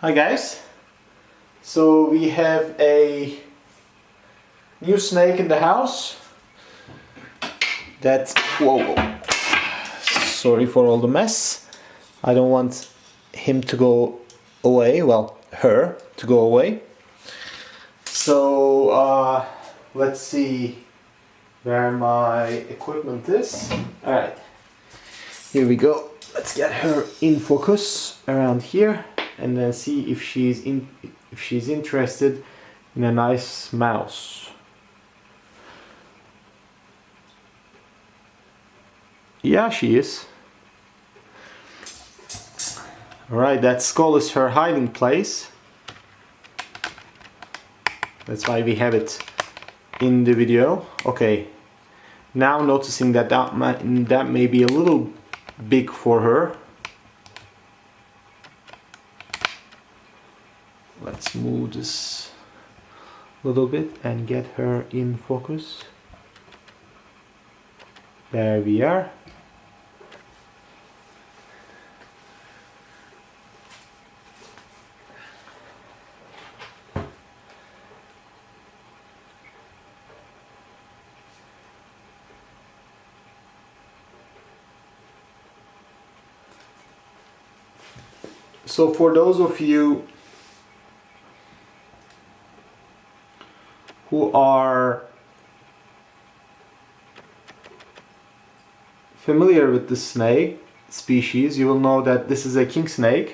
Hi guys, so we have a new snake in the house that, whoa, sorry for all the mess. I don't want him to go away, well, her to go away. So let's see where my equipment is. Alright, here we go. Let's get her in focus around here and then see if she's interested in a nice mouse. Yeah, she is. Alright, that skull is her hiding place. That's why we have it in the video. Okay, now noticing that that may be a little big for her. Let's move this a little bit and get her in focus. There we are. So for those of you who are familiar with the snake species, you will know that this is a kingsnake,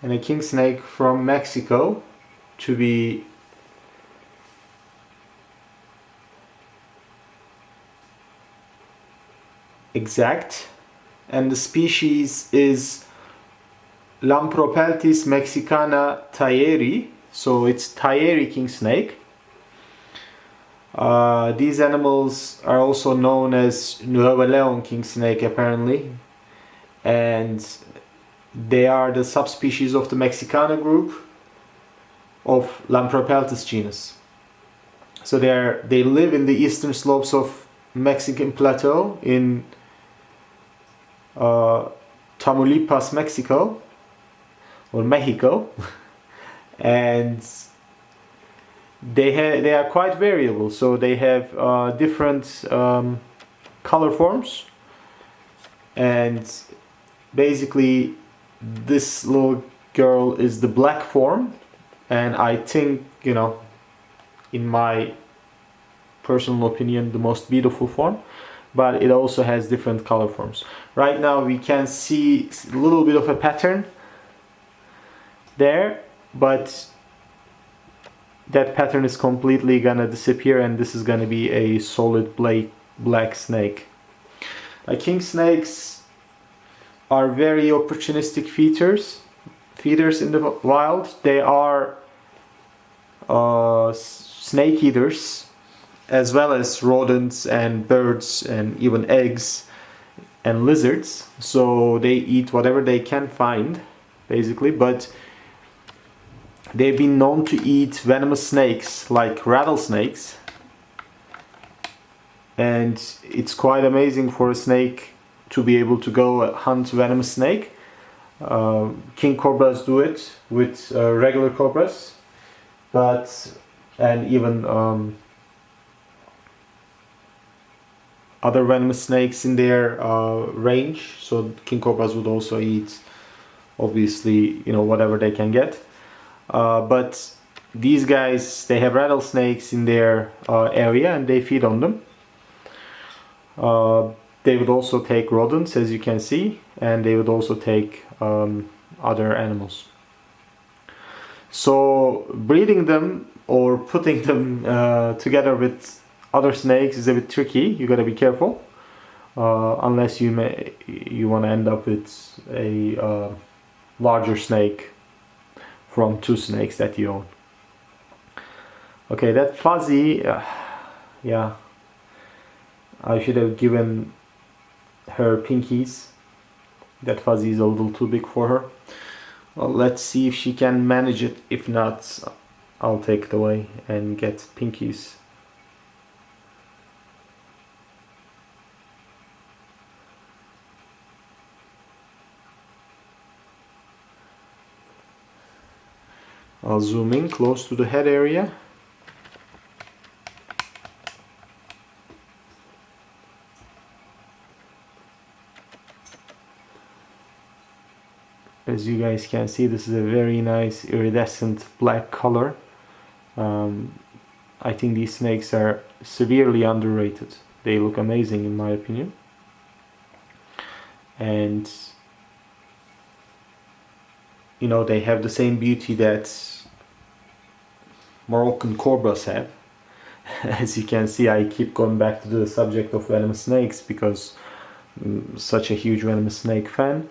and a kingsnake from Mexico, to be exact, and the species is Lampropeltis mexicana Thayeri, so it's Thayeri kingsnake. These animals are also known as Nuevo Leon kingsnake apparently, and they are the subspecies of the mexicana group of Lampropeltis genus. So they live in the eastern slopes of Mexican plateau in Tamaulipas, Mexico, or Mexico, and they are quite variable. So they have different color forms, and basically this little girl is the black form, and I think, you know, in my personal opinion, the most beautiful form, but it also has different color forms. Right now we can see a little bit of a pattern there, but that pattern is completely gonna disappear, and this is gonna be a solid black snake. King snakes are very opportunistic feeders in the wild. They are snake eaters, as well as rodents and birds and even eggs and lizards. So they eat whatever they can find, basically, but they've been known to eat venomous snakes like rattlesnakes, and it's quite amazing for a snake to be able to go hunt venomous snake. King cobras do it with regular cobras, and even other venomous snakes in their range. So king cobras would also eat, obviously, you know, whatever they can get. But these guys, they have rattlesnakes in their area, and they feed on them. They would also take rodents, as you can see, and they would also take other animals. So breeding them or putting them together with other snakes is a bit tricky. You gotta be careful, unless you want to end up with a larger snake from two snakes that you own. Okay, that fuzzy, yeah, I should have given her pinkies. That fuzzy is a little too big for her. Well, let's see if she can manage it. If not, I'll take it away and get pinkies. I'll zoom in close to the head area. As you guys can see, this is a very nice iridescent black color. I think these snakes are severely underrated. They look amazing in my opinion. And you know, they have the same beauty that Moroccan cobras have. As you can see, I keep going back to the subject of venomous snakes because I'm such a huge venomous snake fan.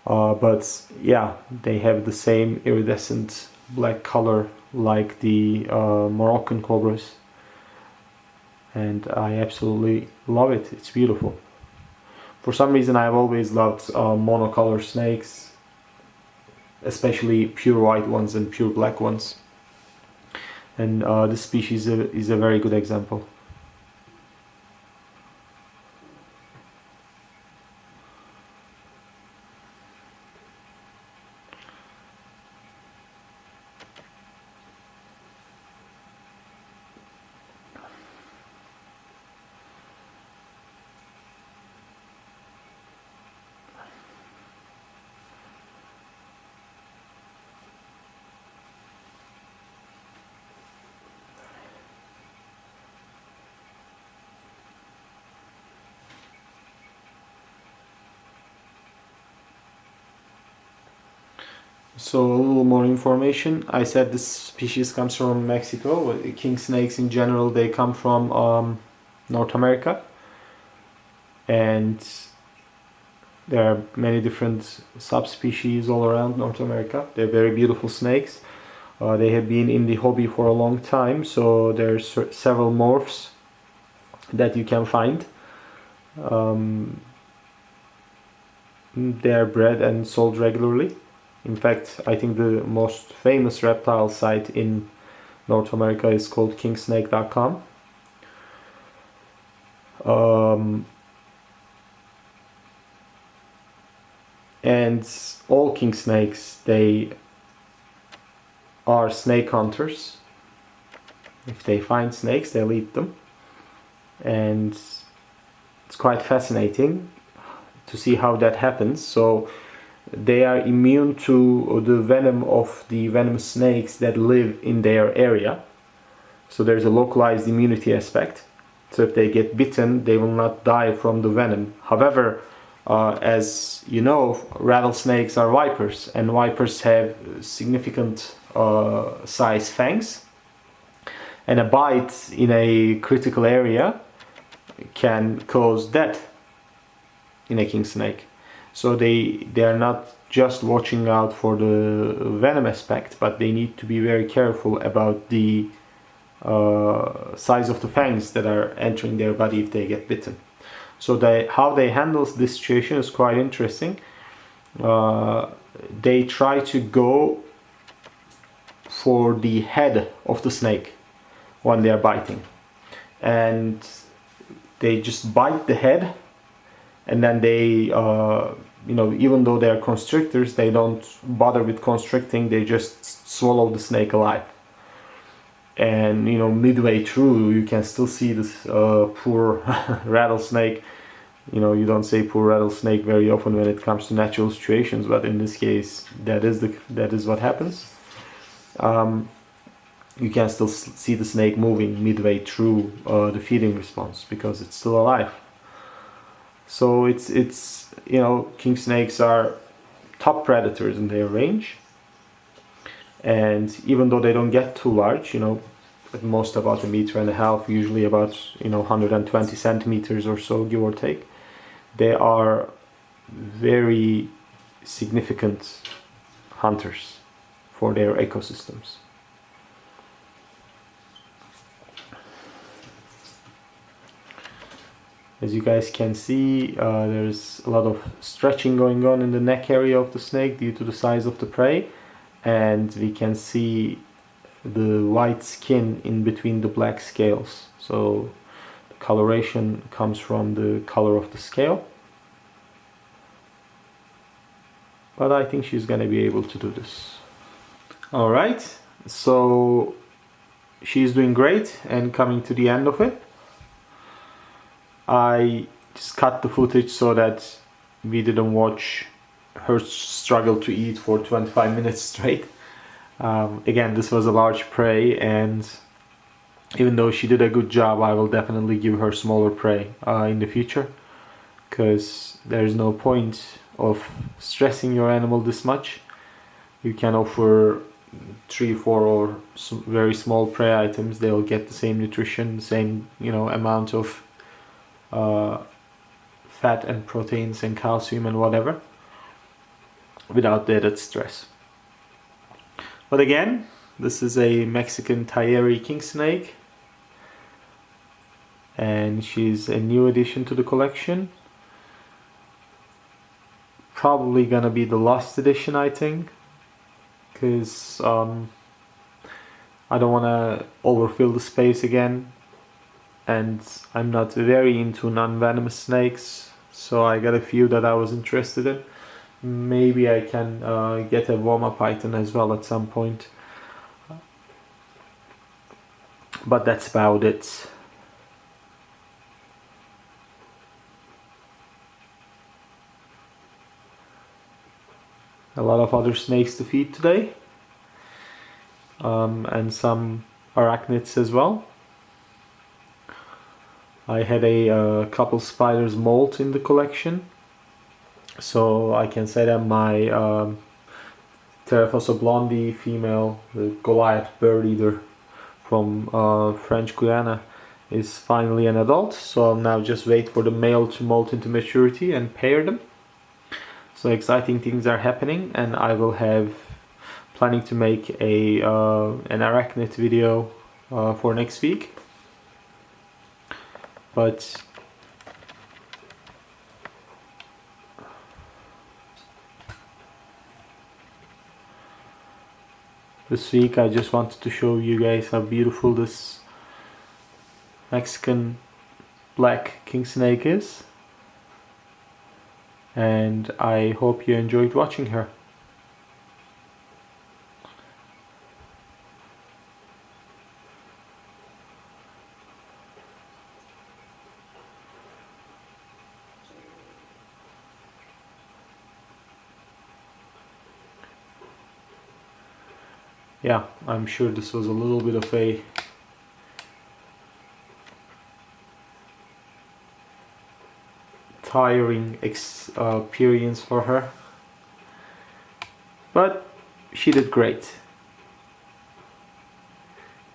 But yeah, they have the same iridescent black color like the Moroccan cobras, and I absolutely love it. It's beautiful. For some reason, I've always loved monocolor snakes, especially pure white ones and pure black ones, and this species is a very good example. So a little more information. I said this species comes from Mexico. King snakes in general, they come from North America, and there are many different subspecies all around North America. They're very beautiful snakes. They have been in the hobby for a long time, so there's several morphs that you can find. They are bred and sold regularly. In fact, I think the most famous reptile site in North America is called Kingsnake.com. And all king snakes, they are snake hunters. If they find snakes, they'll eat them. And it's quite fascinating to see how that happens. So they are immune to the venom of the venomous snakes that live in their area. So there's a localized immunity aspect. So if they get bitten, they will not die from the venom. However, as you know, rattlesnakes are vipers, and vipers have significant size fangs. And a bite in a critical area can cause death in a king snake. So they are not just watching out for the venom aspect, but they need to be very careful about the size of the fangs that are entering their body if they get bitten. So how they handle this situation is quite interesting. They try to go for the head of the snake when they are biting, and they just bite the head, and then they even though they are constrictors, they don't bother with constricting, they just swallow the snake alive. And midway through, you can still see this poor rattlesnake. You don't say poor rattlesnake very often when it comes to natural situations, but in this case, that is what happens. You can still see the snake moving midway through the feeding response because it's still alive. So it's king snakes are top predators in their range, and even though they don't get too large, at most about 1.5 meters, usually about 120 centimeters or so, give or take, they are very significant hunters for their ecosystems. As you guys can see, there's a lot of stretching going on in the neck area of the snake due to the size of the prey, and we can see the white skin in between the black scales. So the coloration comes from the color of the scale. But I think she's gonna be able to do this. All right, so she's doing great and coming to the end of it. I just cut the footage so that we didn't watch her struggle to eat for 25 minutes straight. Again, this was a large prey, and even though she did a good job, I will definitely give her smaller prey in the future, because there's no point of stressing your animal this much. You can offer 3, 4 or very small prey items. They'll get the same nutrition, same amount of fat and proteins and calcium and whatever, without the added stress. But again, this is a Mexican Thayeri Kingsnake, and she's a new addition to the collection. Probably gonna be the last edition, I think, because I don't want to overfill the space again, and I'm not very into non-venomous snakes, so I got a few that I was interested in. Maybe I can get a Woma python as well at some point, but that's about it. A lot of other snakes to feed today, and some arachnids as well. I had a couple spiders molt in the collection, so I can say that my Terephos blondie female, the Goliath bird eater from French Guiana, is finally an adult. So I'll now just wait for the male to molt into maturity and pair them. So exciting things are happening, and I will have planning to make an arachnid video for next week. But this week I just wanted to show you guys how beautiful this Mexican black Kingsnake is, and I hope you enjoyed watching her. Yeah, I'm sure this was a little bit of a tiring experience for her, but she did great.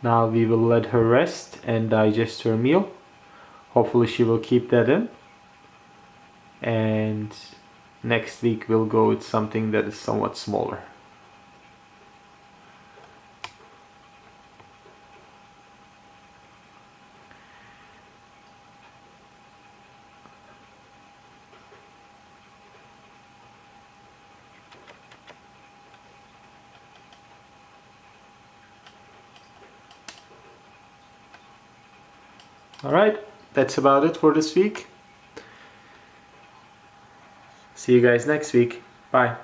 Now we will let her rest and digest her meal. Hopefully she will keep that in, and next week we'll go with something that is somewhat smaller. Alright, that's about it for this week. See you guys next week. Bye.